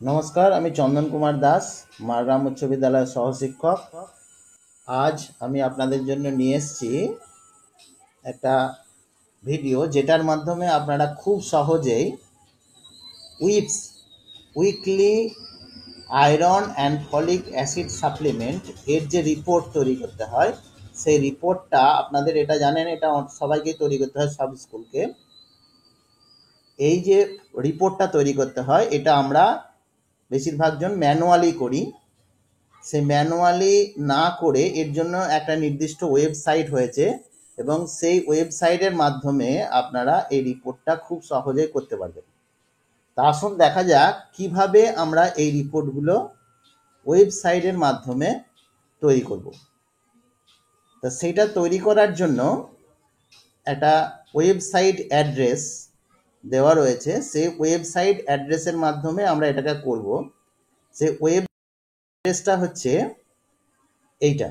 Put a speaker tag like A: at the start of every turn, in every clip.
A: নমস্কার, আমি চন্দন কুমার দাস, মারগ্রাম উচ্চ বিদ্যালয়ের সহশিক্ষক। আজ আমি আপনাদের জন্য নিয়ে এসেছি একটা ভিডিও, যেটার মাধ্যমে আপনারা খুব সহজেই weekly iron and folic acid supplement এর যে রিপোর্ট তৈরি করতে হয়, সেই রিপোর্টটা আপনাদের, এটা জানেন, এটা সবাইকেই তৈরি করতে হয়, সব স্কুলকে। এই যে রিপোর্টটা তৈরি করতে হয়, এটা আমরা বেশিরভাগজন ম্যানুয়ালি করি। সেই ম্যানুয়ালি না করে এর জন্য একটা নির্দিষ্ট ওয়েবসাইট হয়েছে, এবং সেই ওয়েবসাইটের মাধ্যমে আপনারা এই রিপোর্টটা খুব সহজেই করতে পারবেন। তা আসুন দেখা যাক কিভাবে আমরা এই রিপোর্টগুলো ওয়েবসাইটের মাধ্যমে তৈরি করব। তা সেটা তৈরি করার জন্য একটা ওয়েবসাইট অ্যাড্রেস দেওয়া রয়েছে, সেই ওয়েবসাইট অ্যাড্রেসের মাধ্যমে আমরা এটাকে করব। সেই ওয়েব অ্যাড্রেসটা হচ্ছে এইটা।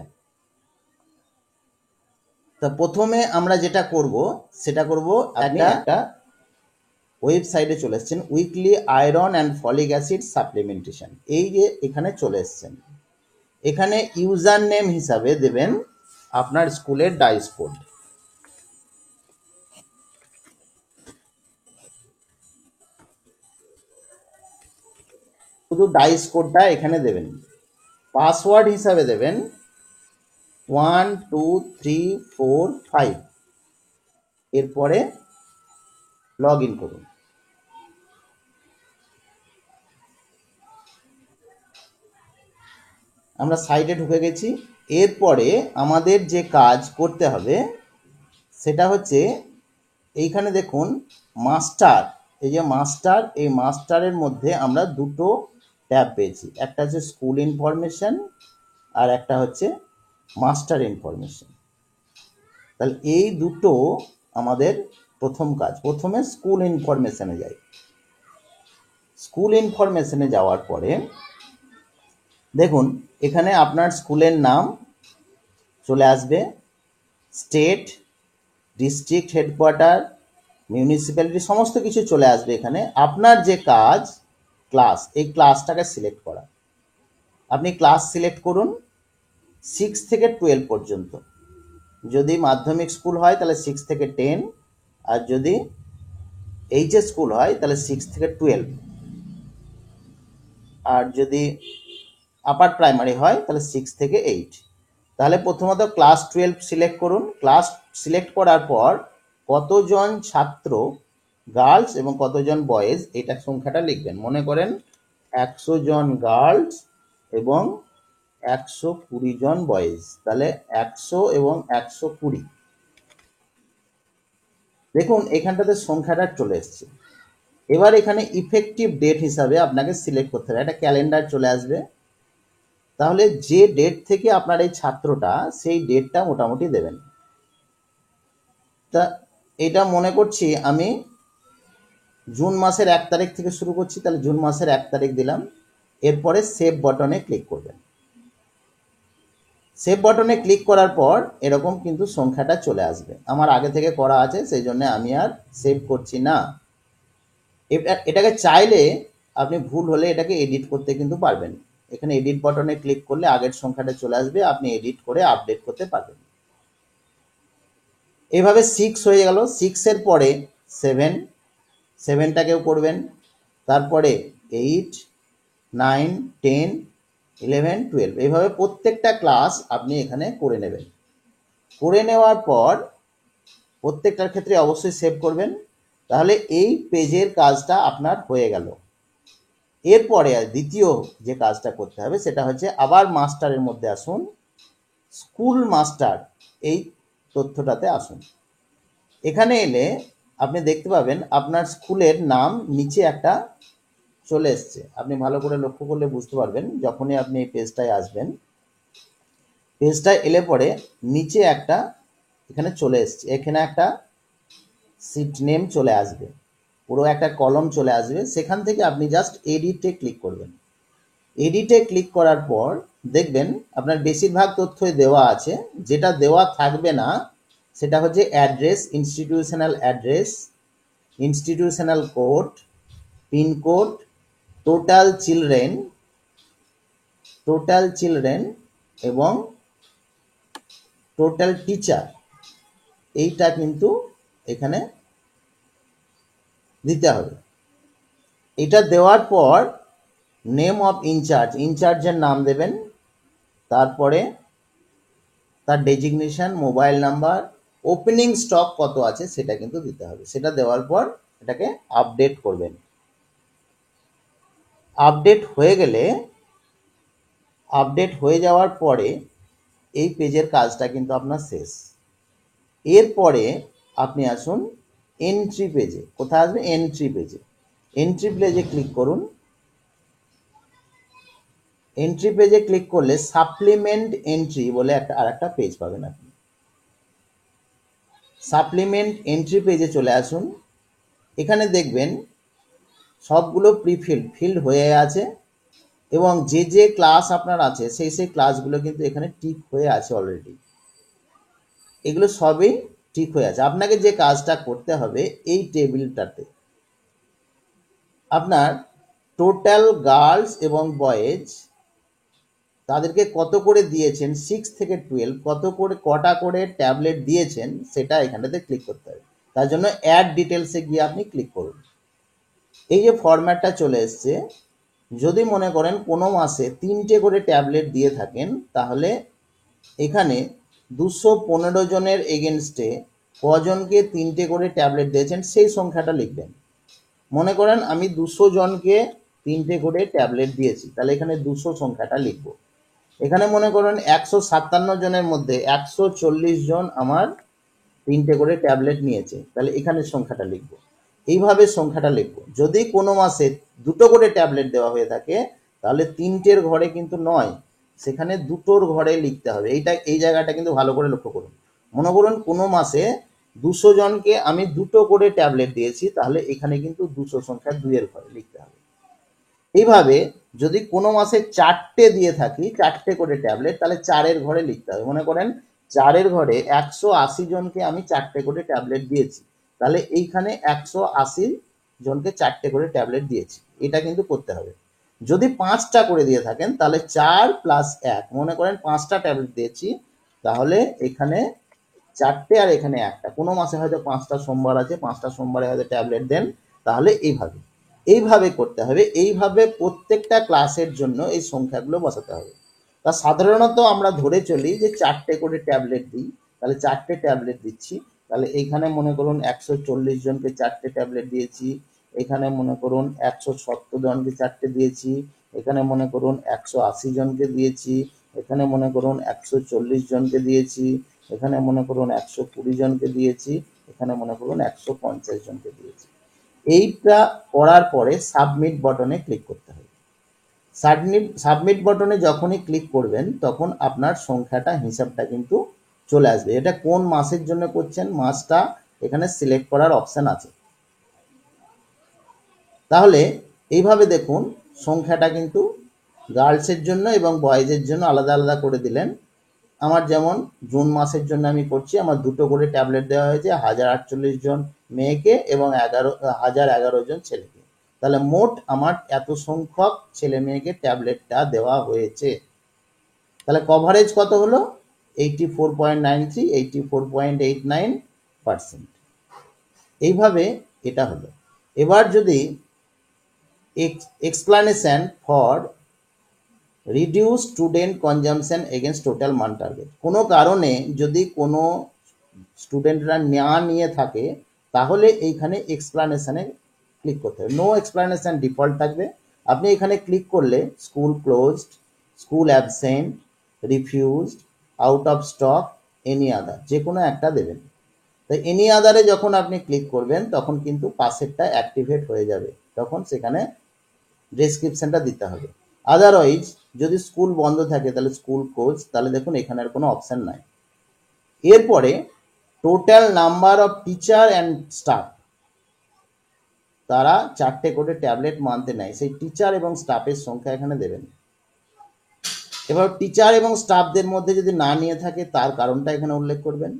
A: তা প্রথমে আমরা যেটা করব সেটা করব, একটা ওয়েবসাইটে চলে এসেছেন, weekly iron and folic acid supplementation, এই যে এখানে চলে এসেছেন। এখানে ইউজার নেম হিসাবে দেবেন আপনার স্কুলের ডাইস কোড। শুধু ডাইস কোডটা এখানে দেবেন। পাসওয়ার্ড হিসাবে দেবেন 12345। এরপরে লগ ইন করুন। আমরা সাইটে ঢুকে গেছি। এরপরে আমাদের যে কাজ করতে হবে সেটা হচ্ছে, এইখানে দেখুন মাস্টার, এই যে মাস্টার, এই মাস্টারের মধ্যে আমরা দুটো ট্যাব পেয়েছি, একটা হচ্ছে স্কুল ইনফরমেশন আর একটা হচ্ছে মাস্টার ইনফরমেশন। তাহলে এই দুটো আমাদের প্রথম কাজ। প্রথমে স্কুল ইনফরমেশনে যাই। স্কুল ইনফরমেশনে যাওয়ার পরে দেখুন এখানে আপনার স্কুলের নাম চলে আসবে, স্টেট, ডিস্ট্রিক্ট হেডকোয়ার্টার, মিউনিসিপ্যালিটি, সমস্ত কিছু চলে আসবে। এখানে আপনার যে কাজ, ক্লাস, এই ক্লাসটাকে সিলেক্ট করা। আপনি ক্লাস সিলেক্ট করুন 6 থেকে 12 পর্যন্ত। যদি মাধ্যমিক স্কুল হয় তাহলে 6 থেকে 10, আর যদি এইচএস স্কুল হয় তাহলে 6 থেকে 12, আর যদি আপার প্রাইমারি হয় তাহলে 6 থেকে 8। তাহলে প্রথমত ক্লাস 12 সিলেক্ট করুন। ক্লাস সিলেক্ট করার পর কতজন ছাত্র গার্লস এবং কতজন বয়েজ, এটা সংখ্যাটা লিখবেন। মনে করেন 100 জন গার্লস এবং 120 জন বয়েজ, তাহলে 100 এবং 120। দেখুন এখানটাতে সংখ্যাটা চলে এসছে। এবার এখানে ইফেক্টিভ ডেট হিসাবে আপনাকে সিলেক্ট করতে হবে, একটা ক্যালেন্ডার চলে আসবে। তাহলে যে ডেট থেকে আপনার এই ছাত্রটা, সেই ডেটটা মোটামুটি দেবেন। তা এটা মনে করছি আমি জুন মাসের 1 তারিখ থেকে শুরু করছি, তাহলে জুন মাসের 1 তারিখ দিলাম। এরপরে সেভ বাটনে ক্লিক করবেন। সেভ বাটনে ক্লিক করার পর এরকম কিন্তু সংখ্যাটা চলে আসবে। আমার আগে থেকে করা আছে, সেই জন্য আমি আর সেভ করছি না। এটাকে চাইলে আপনি ভুল হলে এটাকে এডিট করতে কিন্তু পারবেন। এখানে এডিট বাটনে ক্লিক করলে আগের সংখ্যাটা চলে আসবে, আপনি এডিট করে আপডেট করতে পারবেন। এভাবে 6 হয়ে গেল। 6-এর পরে 7, 7টাকেও করবেন। তারপরে 8, 9, 10, 11, 12, এইভাবে প্রত্যেকটা ক্লাস আপনি এখানে করে নেবেন। করে নেওয়ার পর প্রত্যেকটার ক্ষেত্রে অবশ্যই সেভ করবেন। তাহলে এই পেজের কাজটা আপনার হয়ে গেল। এরপরে দ্বিতীয় যে কাজটা করতে হবে সেটা হচ্ছে, আবার মাস্টারের মধ্যে আসুন, স্কুল মাস্টার, এই তথ্যটাতে আসুন। এখানে এলে আপনি দেখতে পাবেন আপনার স্কুলের নাম নিচে একটা চলে এসছে। আপনি ভালো করে লক্ষ্য করলে বুঝতে পারবেন, যখনই আপনি এই পেজটায় আসবেন, পেজটায় এলে পরে নিচে একটা এখানে চলে এসছে, এখানে একটা সিট নেম চলে আসবে, পুরো একটা কলম চলে আসবে। সেখান থেকে আপনি জাস্ট এডিটে ক্লিক করবেন। এডিটে ক্লিক করার পর দেখবেন আপনার বেশিরভাগ তথ্যই দেওয়া আছে। যেটা দেওয়া থাকবে না সেটা হচ্ছে address, institutional address, institutional code, pincode, total children এবং টোটাল টিচার, এইটা কিন্তু এখানে দিতে হবে। এটা দেওয়ার পর নেম অফ ইনচার্জের নাম দেবেন, তারপরে তার designation, mobile number, opening stock কত আছে সেটা কিন্তু দিতে হবে। সেটা দেওয়ার পর এটাকে আপডেট করবেন। আপডেট হয়ে যাওয়ার পরে এই পেজের কাজটা কিন্তু আপনার শেষ। এরপরে আপনি আসুন এন্ট্রি পেজে। কোথায় আসবে? এন্ট্রি পেজে ক্লিক করুন। এন্ট্রি পেজে ক্লিক করলে সাপ্লিমেন্ট এন্ট্রি বলে আরেকটা পেজ পাবেন আপনি। সাপ্লিমেন্ট এন্ট্রি পেজে চলে আসুন। এখানে দেখবেন সবগুলো ফিল্ড হয়ে আছে এবং যে ক্লাস আপনার আছে সেই ক্লাসগুলো কিন্তু এখানে টিক হয়ে আছে অলরেডি। এগুলো সবই ঠিক হয়ে আছে। আপনাকে যে কাজটা করতে হবে, এই টেবিলটাতে আপনার টোটাল গার্লস এবং বয়েজ তাদেরকে কত করে দিয়েছেন, 6 থেকে 12 কটা করে ট্যাবলেট দিয়েছেন সেটা এখানটাতে ক্লিক করতে হবে। তার জন্য অ্যাড ডিটেলসে গিয়ে আপনি ক্লিক করুন। এই যে ফরম্যাটটা চলে এসছে, যদি মনে করেন কোনো মাসে 3টে করে ট্যাবলেট দিয়ে থাকেন, তাহলে এখানে 215 জনের এগেনস্টে কজনকে 3টে করে ট্যাবলেট দিয়েছেন সেই সংখ্যাটা লিখবেন। মনে করেন আমি 200 জনকে 3টে করে ট্যাবলেট দিয়েছি, তাহলে এখানে 200 সংখ্যাটা লিখব। এখানে মনে করেন 157 জনের মধ্যে 140 জন আমার 3টে করে ট্যাবলেট নিয়েছে, তাহলে এখানে সংখ্যাটা লিখব। এইভাবে সংখ্যাটা লিখব। যদি কোনো মাসে 2টো করে ট্যাবলেট দেওয়া হয়ে থাকে, তাহলে 3টের ঘরে কিন্তু নয়, সেখানে 2টোর ঘরে লিখতে হবে। এই জায়গাটা কিন্তু ভালো করে লক্ষ্য করুন। মনে করুন কোনো মাসে 200 জনকে আমি 2টো করে ট্যাবলেট দিয়েছি, তাহলে এখানে কিন্তু 200 সংখ্যা 2-এর ঘরে লিখতে হবে। এইভাবে যদি কোনো মাসে 4টে দিয়ে থাকি, 4টে করে ট্যাবলেট, তাহলে 4-এর ঘরে লিখতে হবে। মনে করেন 4-এর ঘরে 180 জনকে আমি 4টে করে ট্যাবলেট দিয়েছি, তাহলে এইখানে 180 জনকে 4টে করে ট্যাবলেট দিয়েছি, এটা কিন্তু করতে হবে। যদি 5টা করে দিয়ে থাকেন, তাহলে 4 + 1, মনে করেন 5টা ট্যাবলেট দিয়েছি, তাহলে এখানে 4টে আর এখানে 1টা। কোনো মাসে হয়তো 5টা সোমবার আছে, 5টা সোমবারে হয়তো ট্যাবলেট দেন, তাহলে এইভাবে করতে হবে। এইভাবে প্রত্যেকটা ক্লাসের জন্য এই সংখ্যাগুলো বসাতে হবে। তা সাধারণত আমরা ধরে চলি যে 4টে করে ট্যাবলেট দিই, তাহলে 4টে ট্যাবলেট দিচ্ছি। তাহলে এইখানে মনে করুন 140 জনকে 4টে ট্যাবলেট দিয়েছি, এখানে মনে করুন 170 জনকে 4টে দিয়েছি, এখানে মনে করুন 180 জনকে দিয়েছি, এখানে মনে করুন 140 জনকে দিয়েছি, এখানে মনে করুন 120 জনকে দিয়েছি, এখানে মনে করুন 150 জনকে দিয়েছি। এইটা করার পরে সাবমিট বাটনে ক্লিক করতে হবে। সাবমিট বাটনে যখনই ক্লিক করবেন, তখন আপনার সংখ্যাটা, হিসাবটা কিন্তু চলে আসবে। এটা কোন মাসের জন্য করছেন, মাসটা এখানে সিলেক্ট করার অপশান আছে। তাহলে এইভাবে দেখুন সংখ্যাটা কিন্তু গার্লসের জন্য এবং বয়েজের জন্য আলাদা আলাদা করে দিলেন। আমার যেমন জুন মাসের জন্য আমি করছি, আমার 2টো করে ট্যাবলেট দেওয়া হয়েছে 1048 জন মেয়েকে এবং 1011 জন ছেলেকে। তাহলে মোট আমার এত সংখ্যক ছেলে মেয়েকে ট্যাবলেটটা দেওয়া হয়েছে। তাহলে কভারেজ কত হলো? 84.93, 84.89%। এইভাবে এটা হলো। এবার যদি explanation for reduce student consumption against total মান টার্গেট, কোনো কারণে যদি কোনো স্টুডেন্টরা না নিয়ে থাকে, তাহলে এইখানে এক্সপ্লানেশনে ক্লিক করতে হবে। নো এক্সপ্লানেশন ডিফল্ট থাকবে। আপনি এখানে ক্লিক করলে school closed, school absent, refused, out of stock, any other, যে কোনো একটা দেবেন। তো এনি আদারে যখন আপনি ক্লিক করবেন, তখন কিন্তু পাশেরটা অ্যাক্টিভেট হয়ে যাবে, তখন সেখানে ডেসক্রিপশনটা দিতে হবে। আদারওয়াইজ যদি স্কুল বন্ধ থাকে, তাহলে স্কুল ক্লোজ, তাহলে দেখুন এখানে আর কোনো অপশান নাই। এরপরে total number of teacher and staff, তারা 4টে করে ট্যাবলেট মানতে নেয়, সেই টিচার এবং স্টাফের সংখ্যা এখানে দেবেন। এবার টিচার এবং স্টাফদের মধ্যে যদি না নিয়ে থাকে, তার কারণটা এখানে উল্লেখ করবেন।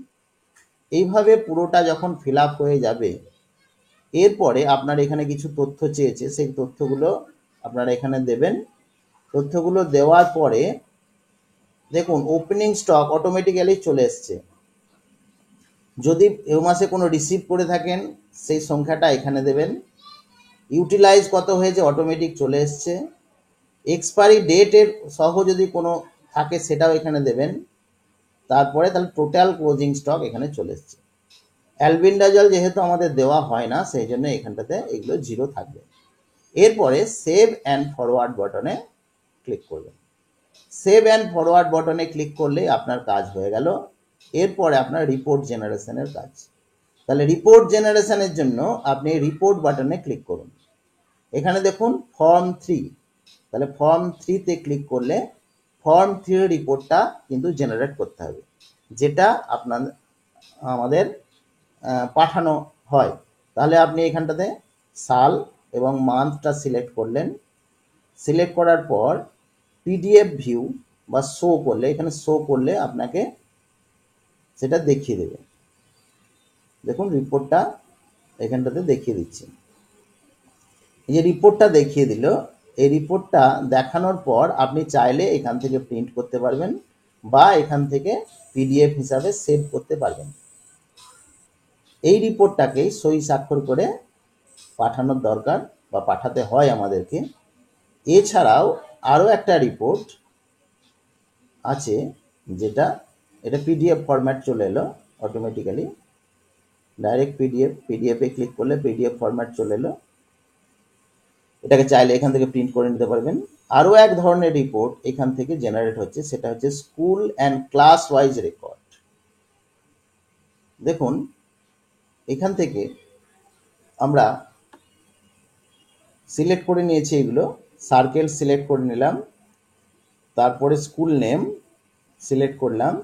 A: এইভাবে পুরোটা যখন ফিল আপ হয়ে যাবে, এরপরে আপনার এখানে কিছু তথ্য চেয়েছে, সেই তথ্যগুলো আপনারা এখানে দেবেন। তথ্যগুলো দেওয়ার পরে দেখুন ওপেনিং স্টক অটোমেটিক্যালি চলে এসছে। যদি এ মাসে কোনো রিসিভ করে থাকেন সেই সংখ্যাটা এখানে দেবেন। ইউটিলাইজ কত হয়েছে অটোমেটিক চলে এসছে। এক্সপায়ারি ডেটের সহ যদি কোনো থাকে সেটাও এখানে দেবেন। তারপরে তাহলে টোটাল ক্লোজিং স্টক এখানে চলে এসছে। অ্যালবেন্ডাজল যেহেতু আমাদের দেওয়া হয় না সেই জন্য এখানটাতে এগুলো জিরো থাকবে। এরপরে সেভ অ্যান্ড ফরওয়ার্ড বাটনে ক্লিক করবেন। সেভ অ্যান্ড ফরওয়ার্ড বাটনে ক্লিক করলে আপনার কাজ হয়ে গেল। এরপরে আপনার রিপোর্ট জেনারেশনের কাজ। তাহলে রিপোর্ট জেনারেশনের জন্য আপনি রিপোর্ট বাটনে ক্লিক করুন। এখানে দেখুন ফর্ম 3, তাহলে ফর্ম 3-তে ক্লিক করলে ফর্ম 3 রিপোর্টটা কিন্তু জেনারেট করতে হবে, যেটা আমাদের পাঠানো হয়। তাহলে আপনি এখানটাতে সাল এবং মান্থটা সিলেক্ট করলেন। সিলেক্ট করার পর পিডিএফ ভিউ বা শো করলে, এখানে শো করলে আপনাকে সেটা দেখিয়ে দেবে। দেখুন রিপোর্টটা এখানটাতে দেখিয়ে দিচ্ছে। এই যে রিপোর্টটা দেখিয়ে দিল, এই রিপোর্টটা দেখানোর পর আপনি চাইলে এখান থেকে প্রিন্ট করতে পারবেন বা এখান থেকে পিডিএফ হিসাবে সেভ করতে পারবেন। এই রিপোর্টটাকেই সই স্বাক্ষর করে পাঠানোর দরকার বা পাঠাতে হয় আমাদেরকে। এছাড়াও আরও একটা রিপোর্ট আছে, যেটা এটা পিডিএফ ফরম্যাট চলে এলো অটোমেটিক্যালি। ডাইরেক্ট পিডিএফে ক্লিক করলে পিডিএফ ফরম্যাট চলে এলো। এটাকে চাইলে এখান থেকে প্রিন্ট করে নিতে পারবেন। আরও এক ধরনের রিপোর্ট এখান থেকে জেনারেট হচ্ছে, সেটা হচ্ছে school and class wise record. দেখুন এখান থেকে আমরা সিলেক্ট করে নিয়েছি, এগুলো সার্কেল সিলেক্ট করে নিলাম। তারপরে স্কুল নেম সিলেক্ট করলাম,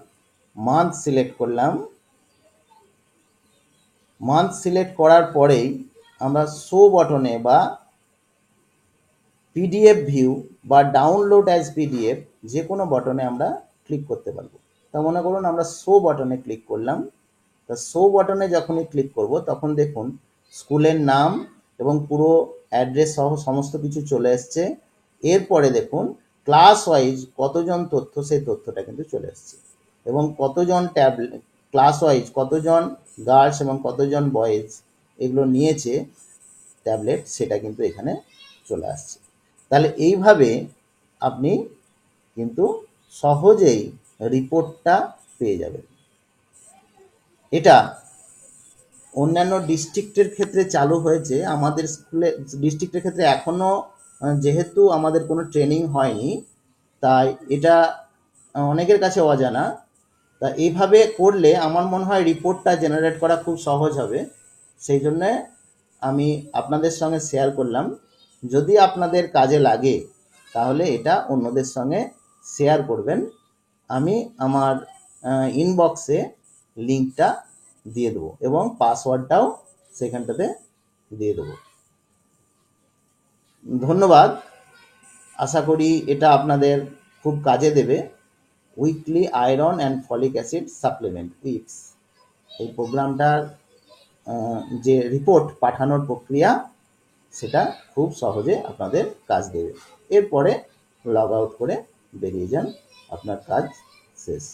A: মান্থ সিলেক্ট করলাম। মান্থ সিলেক্ট করার পরেই আমরা শো বটনে বা পিডিএফ ভিউ বা ডাউনলোড অ্যাজ পিডিএফ যে কোনো বটনে আমরা ক্লিক করতে পারবো। তা মনে করুন আমরা শো বটনে ক্লিক করলাম। তা শো বটনে যখনই ক্লিক করব তখন দেখুন স্কুলের নাম এবং পুরো অ্যাড্রেস সহ সমস্ত কিছু চলে এসছে। এরপরে দেখুন ক্লাস ওয়াইজ কতজন তথ্য, সেই তথ্যটা কিন্তু চলে এসছে এবং কতজন ক্লাস ওয়াইজ কতজন গার্লস এবং কতজন বয়েজ এগুলো নিয়েছে ট্যাবলেট, সেটা কিন্তু এখানে চলে আসছে। তাহলে এইভাবে আপনি কিন্তু সহজেই রিপোর্টটা পেয়ে যাবেন। এটা অন্যান্য ডিস্ট্রিক্টের ক্ষেত্রে চালু হয়েছে, আমাদের স্কুলে ডিস্ট্রিক্টের ক্ষেত্রে এখনও যেহেতু আমাদের কোনো ট্রেনিং হয়নি তাই এটা অনেকের কাছে অজানা। তা এইভাবে করলে আমার মনে হয় রিপোর্টটা জেনারেট করা খুব সহজ হবে। সেই জন্যে আমি আপনাদের সঙ্গে শেয়ার করলাম। যদি আপনাদের কাজে লাগে তাহলে এটা অন্যদের সঙ্গে শেয়ার করবেন। আমি আমার ইনবক্সে লিঙ্কটা দিয়ে দেবো এবং পাসওয়ার্ডটাও সেখানটাতে দিয়ে দেবো। ধন্যবাদ। আশা করি এটা আপনাদের খুব কাজে দেবে। Weekly iron and folic acid supplement weeks, এই প্রোগ্রামটার যে রিপোর্ট পাঠানোর প্রক্রিয়া সেটা খুব সহজে আপনাদের কাজ দেবে। এরপরে লগ আউট করে বেরিয়ে যান, আপনার কাজ শেষ।